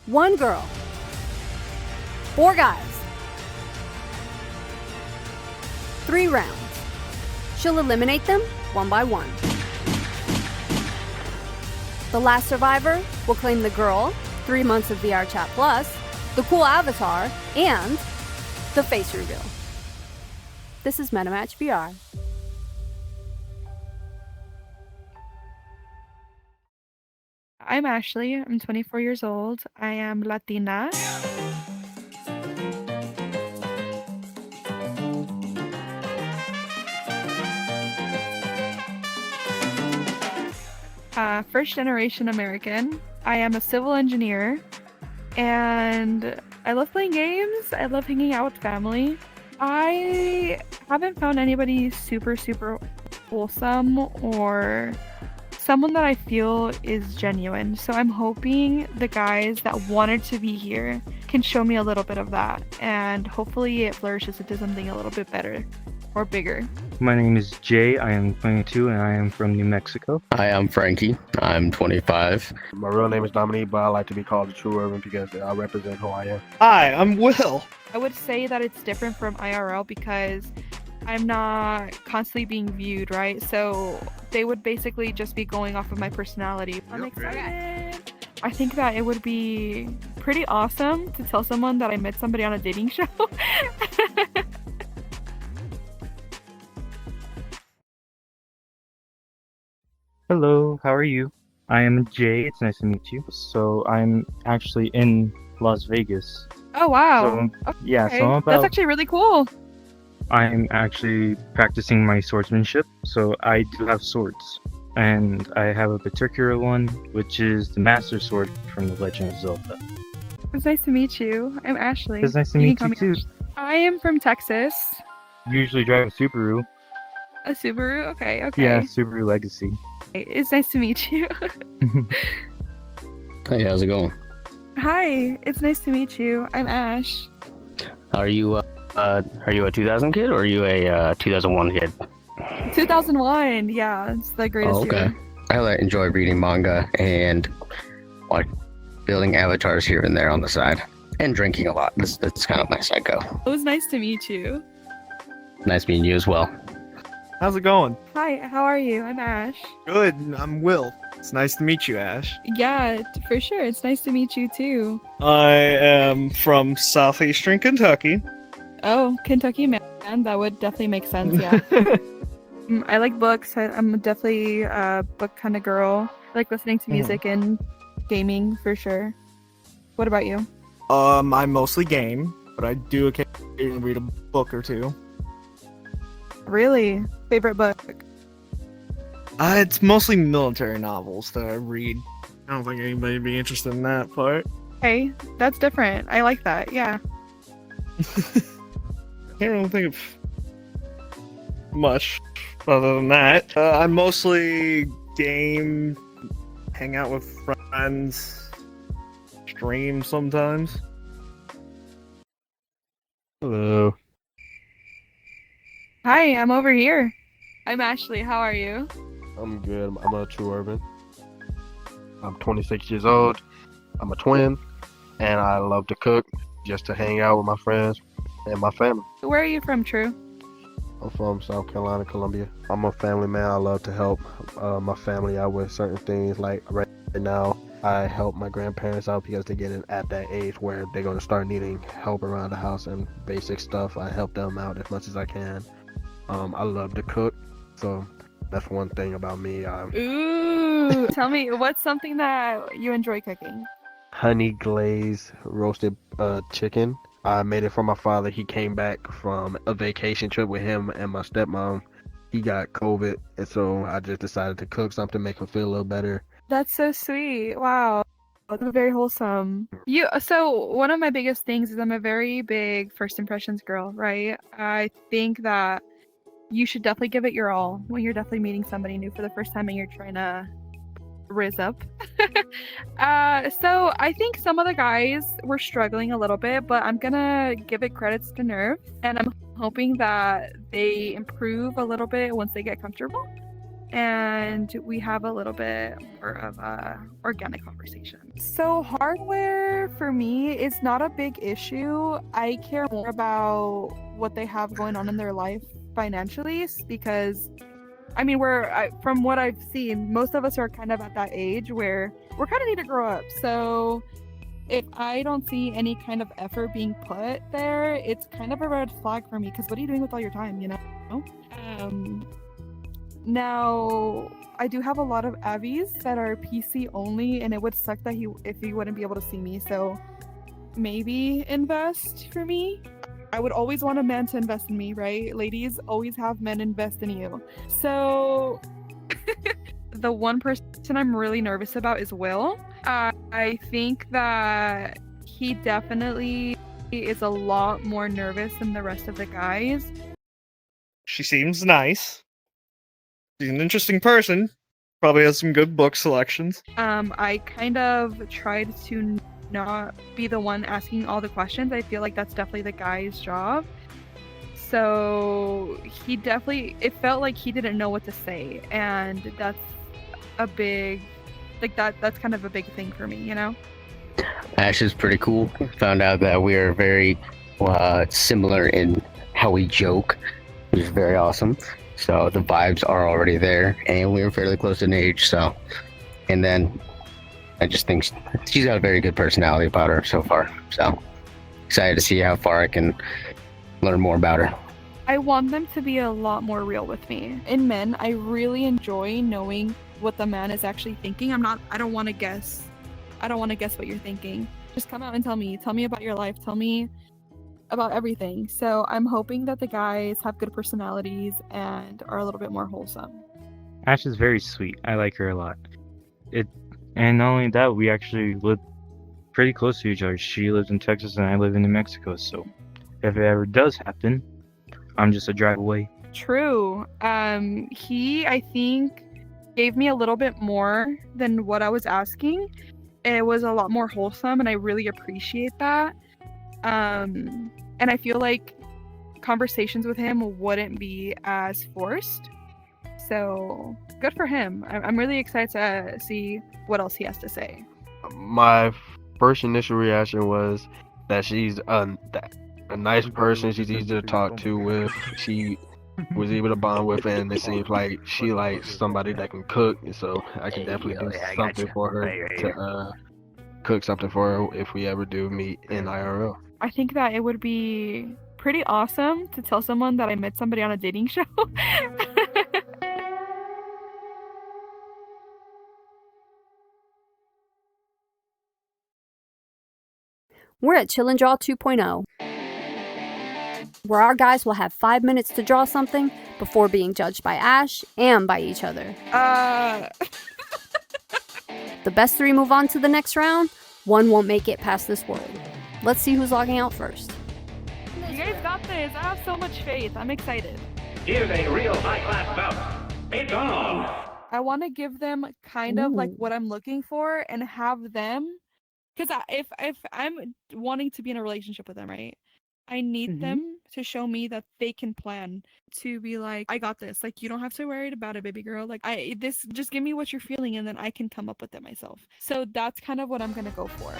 1 girl, 4 guys, 3 rounds. She'll eliminate them one by one. The last survivor will claim the girl, 3 months of VRChat Plus, the cool avatar, and the face reveal. This is MetaMatchVR. I'm Ashley. I'm 24 years old. I am Latina. First generation American. I am a civil engineer, and I love playing games. I love hanging out with family. I haven't found anybody super wholesome or someone that I feel is genuine. So I'm hoping the guys that wanted to be here can show me a little bit of that, and hopefully it flourishes into something a little bit better or bigger. My name is Jay. I am 22 and I am from New Mexico. Hi, I'm Frankie. I'm 25. My real name is Dominique, but I like to be called the True Urban because I represent who I am. Hi, I'm Will. I would say that it's different from IRL because I'm not constantly being viewed, right? So they would basically just be going off of my personality. I'm excited. I think that it would be pretty awesome to tell someone that I met somebody on a dating show. Hello, how are you? I am Jay. It's nice to meet you. So I'm actually in Las Vegas. Oh, wow. So, yeah, Okay. so That's actually really cool. I'm actually practicing my swordsmanship. So I do have swords. And I have a particular one, which is the Master Sword from The Legend of Zelda. It's nice to meet you. I'm Ashley. It's nice to You meet can you call me too. Ashley. I am from Texas. Usually drive a Subaru. A Subaru? Okay. Yeah, Subaru Legacy. It's nice to meet you. Hey, how's it going? Hi, it's nice to meet you. I'm Ash. Are you a 2000 kid or are you a 2001 kid? 2001. Yeah, it's the greatest Oh, okay. year. I enjoy reading manga and like building avatars here and there on the side and drinking a lot. That's kind of my psycho. It was nice to meet you. Nice meeting you as well. How's it going? Hi, how are you? I'm Ash. Good. I'm Will. It's nice to meet you, Ash. Yeah, for sure. It's nice to meet you too. I am from southeastern Kentucky. Oh, Kentucky man. That would definitely make sense, yeah. I like books. I'm definitely a book kind of girl. I like listening to music and gaming for sure. What about you? I mostly game, but I do occasionally read a book or two. Really? Favorite book? It's mostly military novels that I read. I don't think anybody would be interested in that part. Hey, that's different. I like that, yeah. I don't think of much other than that. I mostly game, hang out with friends, stream sometimes. Hello. Hi, I'm over here. I'm Ashley. How are you? I'm good. I'm a True Urban. I'm 26 years old. I'm a twin, and I love to cook just to hang out with my friends and my family. Where are you from, True? I'm from South Carolina, Columbia. I'm a family man. I love to help my family out with certain things. Like right now, I help my grandparents out because they're getting at that age where they're going to start needing help around the house and basic stuff. I help them out as much as I can. I love to cook, so that's one thing about me. Ooh, tell me, what's something that you enjoy cooking? Honey glazed roasted chicken. I made it for my father. He came back from a vacation trip with him and my stepmom. He got COVID, and so I just decided to cook something, make him feel a little better. That's so sweet. Wow. That's very wholesome. So one of my biggest things is I'm a very big first impressions girl, right? I think that you should definitely give it your all when you're definitely meeting somebody new for the first time and you're trying to riz up. So I think some of the guys were struggling a little bit, but I'm gonna give it credits to Nerve, and I'm hoping that they improve a little bit once they get comfortable. and we have a little bit more of a organic conversation. So hardware for me is not a big issue. I care more about what they have going on in their life financially, because I mean, from what I've seen, most of us are kind of at that age where we're kind of need to grow up. So if I don't see any kind of effort being put there, it's kind of a red flag for me, because what are you doing with all your time, you know? Now, I do have a lot of Avies that are PC only, and it would suck that if he wouldn't be able to see me. So maybe invest for me. I would always want a man to invest in me, right? Ladies, always have men invest in you. So the one person I'm really nervous about is Will. I think that he definitely is a lot more nervous than the rest of the guys. She seems nice. She's an interesting person. Probably has some good book selections. I kind of tried to not be the one asking all the questions. I feel like that's definitely the guy's job. So it felt like he didn't know what to say, and that's a big, that's kind of a big thing for me, you know? Ash is pretty cool. Found out that we are very similar in how we joke, which is very awesome. So the vibes are already there, and we're fairly close in age. So, and then I just think she's got a very good personality about her so far. So excited to see how far I can learn more about her. I want them to be a lot more real with me. In men, I really enjoy knowing what the man is actually thinking. I don't want to guess. I don't want to guess what you're thinking. Just come out and tell me about your life. Tell me about everything. So I'm hoping that the guys have good personalities and are a little bit more wholesome. Ash is very sweet. I like her a lot. And not only that, we actually live pretty close to each other. She lives in Texas and I live in New Mexico. So if it ever does happen, I'm just a drive away. True. He, I think, gave me a little bit more than what I was asking. It was a lot more wholesome, and I really appreciate that. And I feel like conversations with him wouldn't be as forced. So good for him. I'm really excited to see what else he has to say. My first initial reaction was that she's a nice person. She's easy to talk to with. She was able to bond with, and it seems like she likes somebody that can cook. So I can definitely do something for her to cook something for her if we ever do meet in IRL. I think that it would be pretty awesome to tell someone that I met somebody on a dating show. We're at Chill and Draw 2.0, where our guys will have 5 minutes to draw something before being judged by Ash and by each other. The best 3 move on to the next round. 1 won't make it past this world. Let's see who's logging out first. You guys got this. I have so much faith. I'm excited. Here's a real high-class bout. It's on. I want to give them kind of like what I'm looking for and have them, because if I'm wanting to be in a relationship with them, right? I need them to show me that they can plan, to be like, I got this. Like, you don't have to worry about it, baby girl. Like, just give me what you're feeling, and then I can come up with it myself. So that's kind of what I'm gonna go for.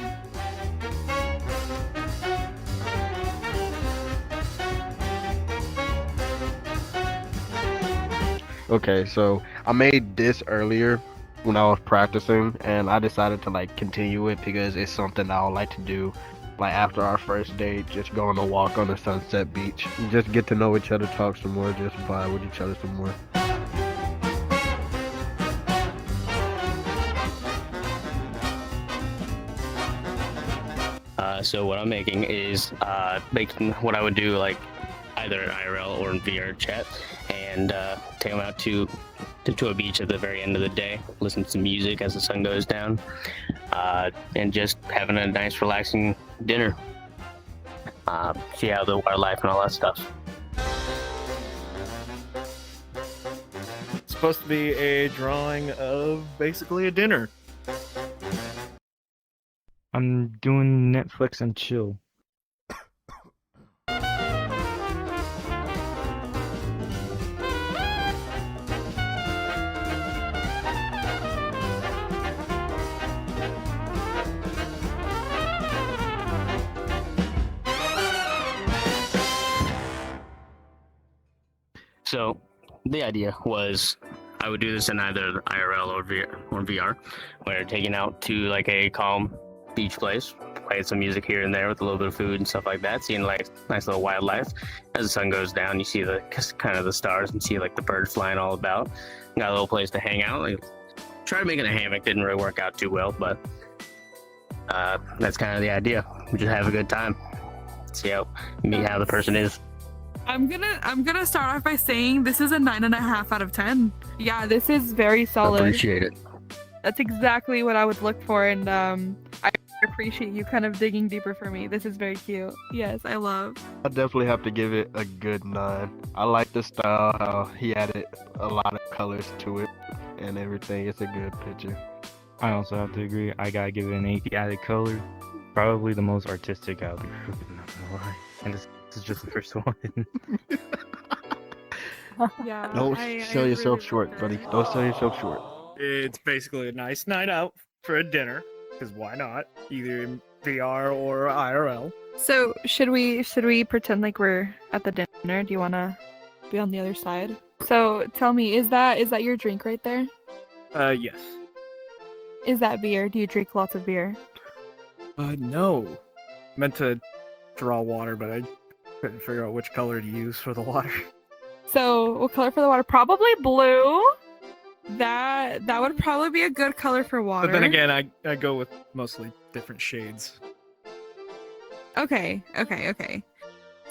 Okay, so I made this earlier when I was practicing, and I decided to like continue it because it's something I would like to do. Like after our first date, just go on a walk on the Sunset Beach, just get to know each other, talk some more, just vibe with each other some more. So what I'm making is making what I would do like either in IRL or in VRChat, and take them out to a beach at the very end of the day, listen to some music as the sun goes down, and just having a nice relaxing dinner. See how the wildlife and all that stuff. It's supposed to be a drawing of basically a dinner. I'm doing Netflix and chill. So the idea was I would do this in either IRL or VR, where taking out to like a calm beach place, playing some music here and there with a little bit of food and stuff like that, seeing like nice little wildlife. As the sun goes down, you see the kind of the stars and see like the birds flying all about. Got a little place to hang out. Like, tried making a hammock, didn't really work out too well, but that's kind of the idea. We just have a good time. See how the person is. I'm gonna start off by saying this is a 9.5 out of 10. Yeah, this is very solid. Appreciate it. That's exactly what I would look for, and I appreciate you kind of digging deeper for me. This is very cute. Yes, I love. I definitely have to give it a good 9. I like the style, how he added a lot of colors to it and everything. It's a good picture. I also have to agree. I gotta give it an 8. Added color, probably the most artistic out of the group. I'm not gonna lie. And this is just the first one. Yeah. Don't sell yourself really short, love buddy. that. Don't sell yourself short. It's basically a nice night out for a dinner, because why not? Either in VR or IRL. So should we pretend like we're at the dinner? Do you wanna be on the other side? So tell me, is that your drink right there? Yes. Is that beer? Do you drink lots of beer? No. Meant to draw water, but I couldn't figure out which color to use for the water. So what color for the water? Probably blue. That would probably be a good color for water. But then again, I go with mostly different shades. Okay.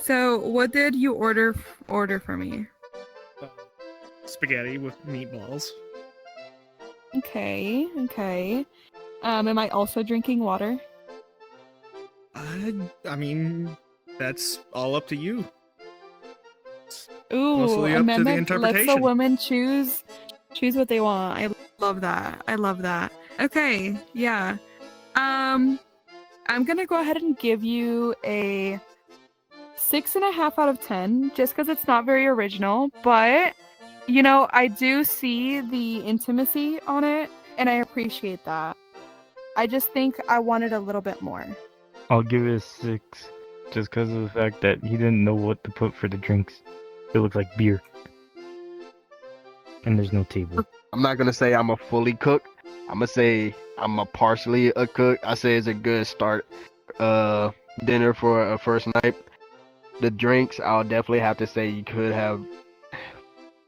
So what did you order for me? Spaghetti with meatballs. Okay. Am I also drinking water? I mean, that's all up to you. Ooh, Mostly up to the amendment lets the interpretation. women choose what they want. I love that. Okay, yeah. I'm gonna go ahead and give you a 6.5 out of 10, just because it's not very original, but I do see the intimacy on it, and I appreciate that. I just think I wanted a little bit more. I'll give it a 6, just because of the fact that he didn't know what to put for the drinks. It looked like beer. And there's no table. I'm not gonna say I'm a fully cook. I'm gonna say I'm a partially a cook. I say it's a good start dinner for a first night. The drinks, I'll definitely have to say you could have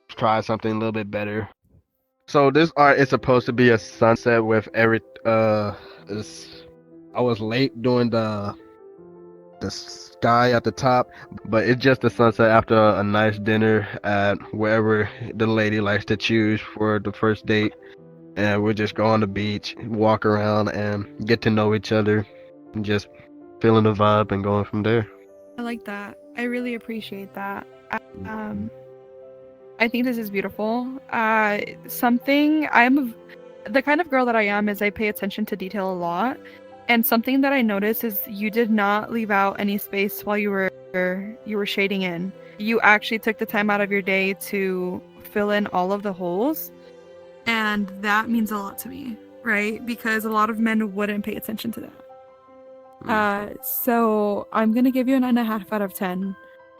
tried something a little bit better. So this art is supposed to be a sunset with I was late doing the sky at the top, but it's just a sunset after a nice dinner at wherever the lady likes to choose for the first date, and we'll just go on the beach, walk around, and get to know each other, and just feeling the vibe and going from there. I like that. I really appreciate that. I think this is beautiful. The kind of girl that I am is I pay attention to detail a lot. And something that I noticed is you did not leave out any space while you were shading in. You actually took the time out of your day to fill in all of the holes. And that means a lot to me, right? Because a lot of men wouldn't pay attention to that. So I'm going to give you a 9.5 out of 10.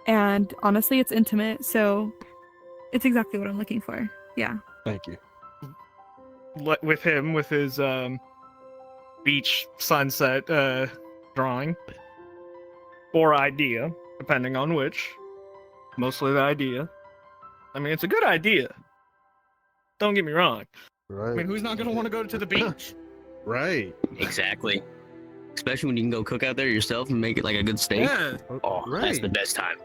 And honestly, it's intimate, so it's exactly what I'm looking for. Yeah. Thank you. With him, with his beach sunset drawing or idea, depending on which. Mostly the idea. I mean, it's a good idea. Don't get me wrong. Right. I mean, who's not going to want to go to the beach? Right. Exactly. Especially when you can go cook out there yourself and make it like a good steak. Yeah. Oh, that's Right. the best time.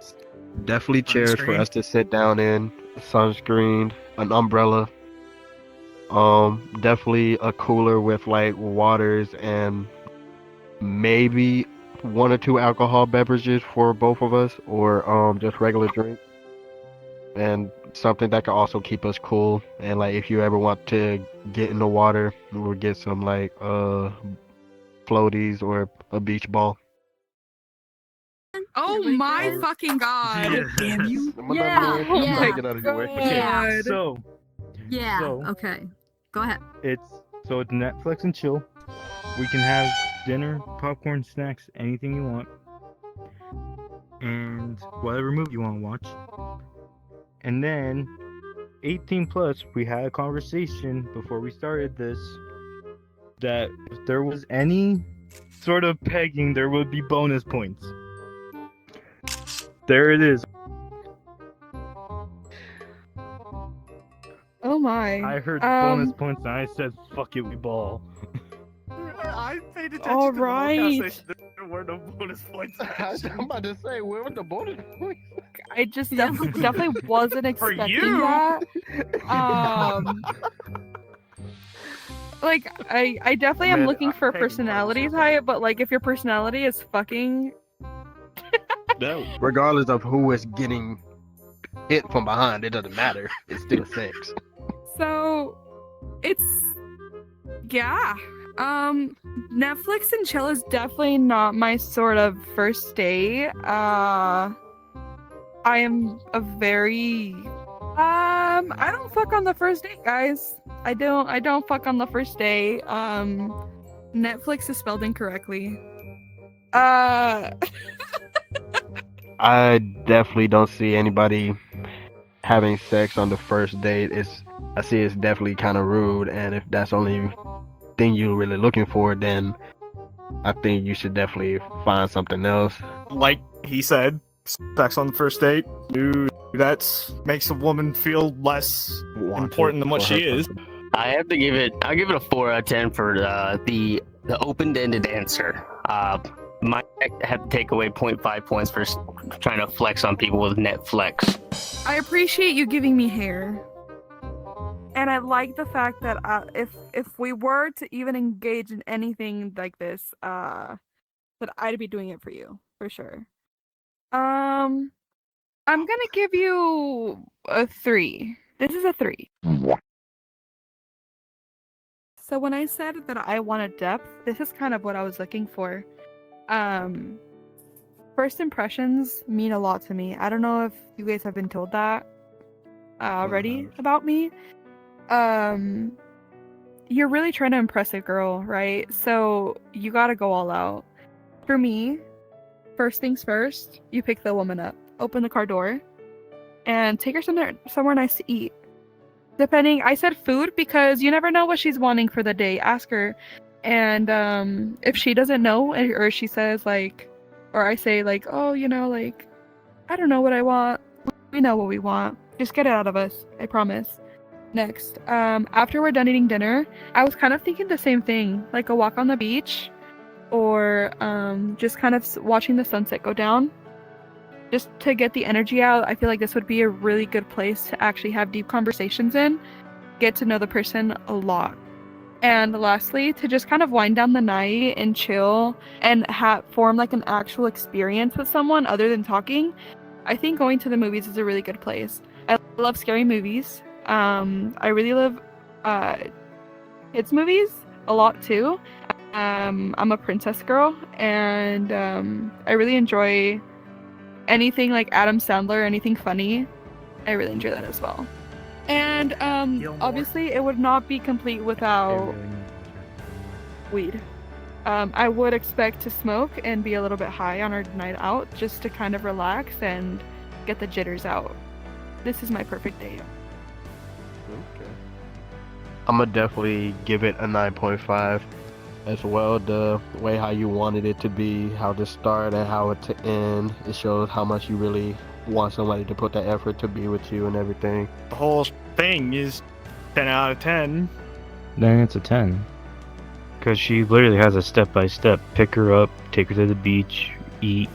Definitely chairs for Sunscreen. us to sit down in, sunscreen, an umbrella. Definitely a cooler with like waters and maybe 1 or 2 alcohol beverages for both of us, or just regular drink. And something that can also keep us cool. And like if you ever want to get in the water, we'll get some like floaties or a beach ball. Oh Here we my go. fucking god. Yeah. Damn you. Yeah, yeah. Get out of your way. Yeah. So, Yeah. So- Okay. Go ahead. it's Netflix and chill. We can have dinner, popcorn, snacks, anything you want. And whatever movie you want to watch. And then 18 plus, we had a conversation before we started this that if there was any sort of pegging, there would be bonus points. There it is. Oh my. I heard bonus points and I said, fuck it, we ball. I paid attention All to the right. whole conversation. There were no bonus points. I'm about to say, where was the bonus points? I just definitely wasn't For expecting you? that. Like I definitely am Man, looking for hey, personality type, but like if your personality is fucking, No. Regardless of who is getting hit from behind, it doesn't matter. It's still sex. so it's yeah. Netflix and chill is definitely not my sort of first date. I am a very I don't fuck on the first date, guys. I don't fuck on the first date. Netflix is spelled incorrectly. I definitely don't see anybody having sex on the first date. I see it's definitely kind of rude, and if that's the only thing you're really looking for, then I think you should definitely find something else. Like he said, sex on the first date, dude, that makes a woman feel less important than what she is. I have to give it. I'll give it a 4 out of 10 for the open-ended answer. Might have to take away 0.5 points for trying to flex on people with Netflix. I appreciate you giving me hair. And I like the fact that if we were to even engage in anything like this, that I'd be doing it for you, for sure. I'm gonna give you a 3. This is a 3. So when I said that I wanted depth, this is kind of what I was looking for. First impressions mean a lot to me. I don't know if you guys have been told that already about me. You're really trying to impress a girl, right? So you gotta go all out. For me, first things first, you pick the woman up, open the car door, and take her somewhere nice to eat. Depending, I said food because you never know what she's wanting for the day. Ask her, and if she doesn't know, or she says like, or I say like, oh, you know, like, I don't know what I want. We know what we want. Just get it out of us. I promise. Next, after we're done eating dinner, I was kind of thinking the same thing, like a walk on the beach, or just kind of watching the sunset go down. Just to get the energy out, I feel like this would be a really good place to actually have deep conversations in, get to know the person a lot. And lastly, to just kind of wind down the night and chill and form like an actual experience with someone other than talking. I think going to the movies is a really good place. I love scary movies. I really love kids movies a lot too. I'm a princess girl, and I really enjoy anything like Adam Sandler, anything funny. I really enjoy that as well. And obviously it would not be complete without weed. I would expect to smoke and be a little bit high on our night out just to kind of relax and get the jitters out. This is my perfect date. Okay. I'm gonna definitely give it a 9.5 as well. The way how you wanted it to be, how to start and how it to end, it shows how much you really want somebody to put that effort to be with you and everything. The whole thing is 10 out of 10. Then it's a 10. Because she literally has a step-by-step. Pick her up, take her to the beach, eat,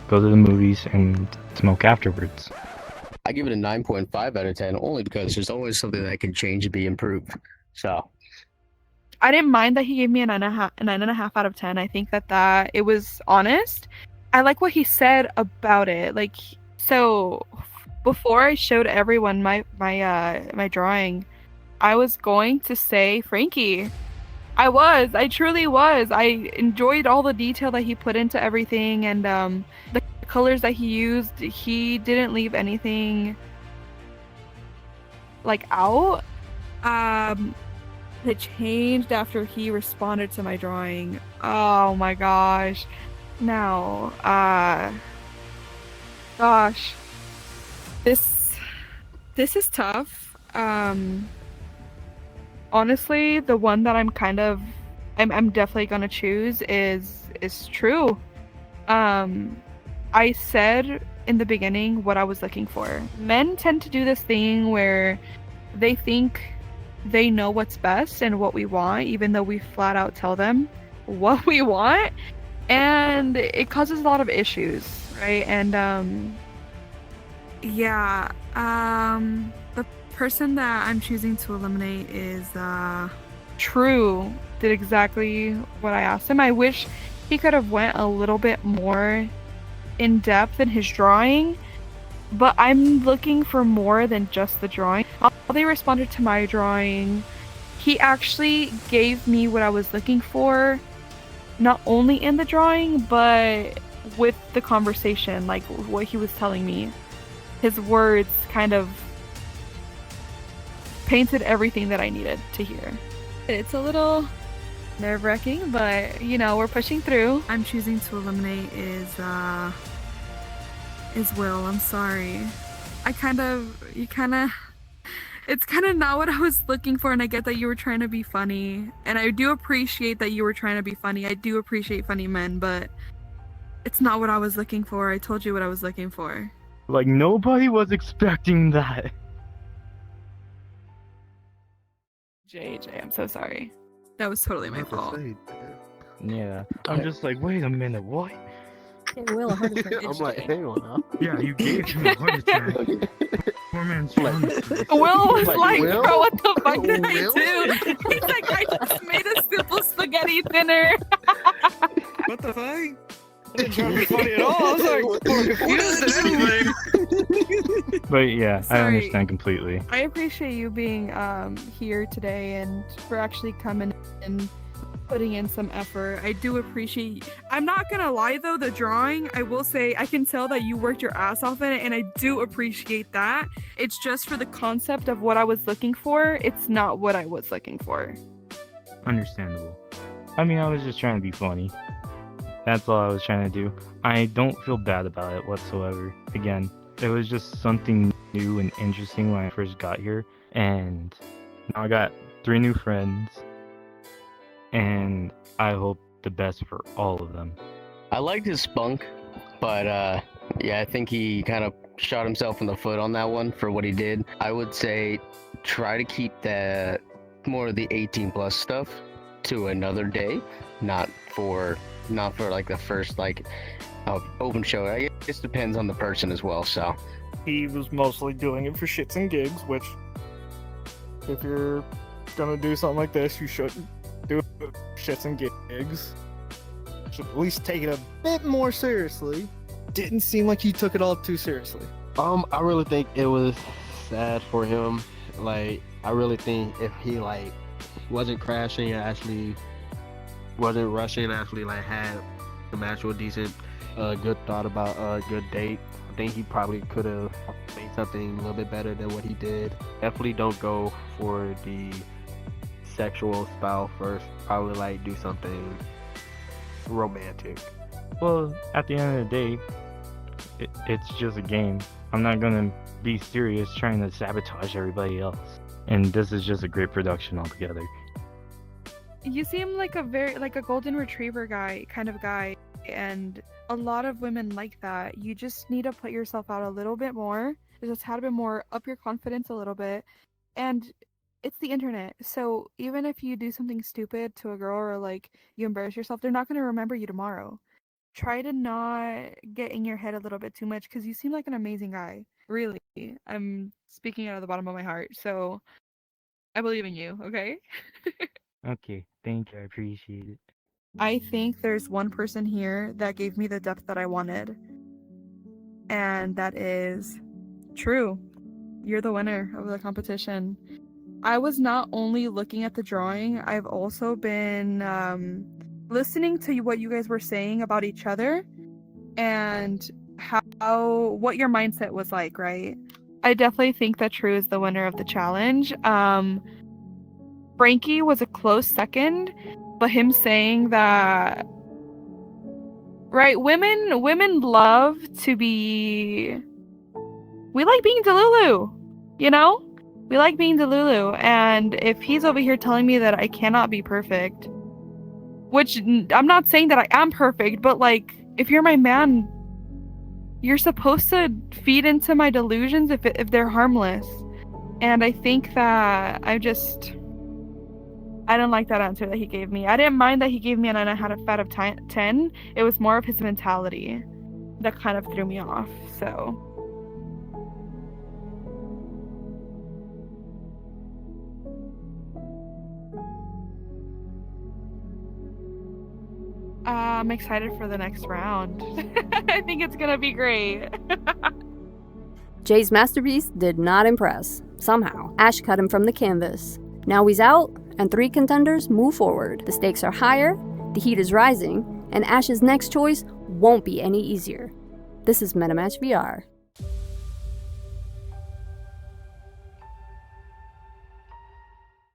go to the movies, and smoke afterwards. I give it a 9.5 out of 10 only because there's always something that can change and be improved. So I didn't mind that he gave me a 9.5 out of 10. I think that it was honest. I like what he said about it. Like, so before I showed everyone my drawing, I was going to say Frankie. I truly was. I enjoyed all the detail that he put into everything, and the colors that he used. He didn't leave anything like out. It changed after he responded to my drawing. Oh my gosh. Now, gosh. This is tough. Honestly, the one that I'm definitely gonna choose is True. I said in the beginning what I was looking for. Men tend to do this thing where they think they know what's best and what we want, even though we flat out tell them what we want, and it causes a lot of issues, right? And the person that I'm choosing to eliminate is True. Did exactly what I asked him. I wish he could have went a little bit more in depth in his drawing, but I'm looking for more than just the drawing. How they responded to my drawing, he actually gave me what I was looking for, not only in the drawing, but with the conversation, like what he was telling me. His words kind of painted everything that I needed to hear. It's a little nerve-wracking, but you know, we're pushing through. I'm choosing to eliminate is Will. I'm sorry. It's kind of not what I was looking for, and I get that you were trying to be funny, and I do appreciate that you were trying to be funny. I do appreciate funny men, but it's not what I was looking for. I told you what I was looking for. Like, nobody was expecting that. JJ, I'm so sorry. That was totally my fault. Yeah, I'm just like, wait a minute, what? Hey, Will, a heart attack. I'm like, hang on now. Yeah, you gave me a heart attack. Poor man's trying to- Will was like, Will? bro, what the fuck did I Will? do? He's like, I just made a simple spaghetti dinner. What the fuck? I didn't try to be funny at all. I was like more confused than anything. But yeah, I Sorry. understand completely. I appreciate you being here today and for actually coming and putting in some effort. I do appreciate. I'm not gonna lie though, the drawing, I will say I can tell that you worked your ass off in it, and I do appreciate that. It's just for the concept of what I was looking for. It's not what I was looking for. Understandable. I mean, I was just trying to be funny. That's all I was trying to do. I don't feel bad about it whatsoever. Again, it was just something new and interesting when I first got here, and now I got 3 new friends, and I hope the best for all of them. I liked his spunk, but yeah, I think he kind of shot himself in the foot on that one for what he did. I would say try to keep the more of the 18 plus stuff to another day, not for like the first like open show. I guess it depends on the person as well. So He was mostly doing it for shits and gigs, which if you're gonna do something like this, you shouldn't do it for shits and gigs. Should at least take it a bit more seriously. Didn't seem like he took it all too seriously. I really think it was sad for him. Like, I really think if he like wasn't crashing and actually wasn't rushing, actually like had some actual decent, good thought about a good date, I think he probably could have made something a little bit better than what he did. Definitely don't go for the sexual style first. Probably like do something romantic. Well, at the end of the day, it's just a game. I'm not gonna be serious trying to sabotage everybody else. And this is just a great production altogether. You seem like a golden retriever kind of guy, and a lot of women like that. You just need to put yourself out a little bit more, just a bit more, up your confidence a little bit. And it's the internet, so even if you do something stupid to a girl or like you embarrass yourself, they're not going to remember you tomorrow. Try to not get in your head a little bit too much, because you seem like an amazing guy. Really, I'm speaking out of the bottom of my heart, so I believe in you, okay? Okay, thank you, I appreciate it. I think there's one person here that gave me the depth that I wanted, and that is True. You're the winner of the competition. I was not only looking at the drawing, I've also been listening to what you guys were saying about each other and what your mindset was like, right? I definitely think that True is the winner of the challenge. Frankie was a close second, but him saying that, right, women love to be, we like being Delulu. You know? We like being Delulu, and if he's over here telling me that I cannot be perfect, which I'm not saying that I am perfect, but like, if you're my man, you're supposed to feed into my delusions if they're harmless. And I think that I don't like that answer that he gave me. I didn't mind that he gave me an 9 out of 10. It was more of his mentality that kind of threw me off, so... I'm excited for the next round. I think it's gonna be great. Jay's masterpiece did not impress. Somehow, Ash cut him from the canvas. Now he's out, and 3 contenders move forward. The stakes are higher, the heat is rising, and Ash's next choice won't be any easier. This is MetaMatchVR.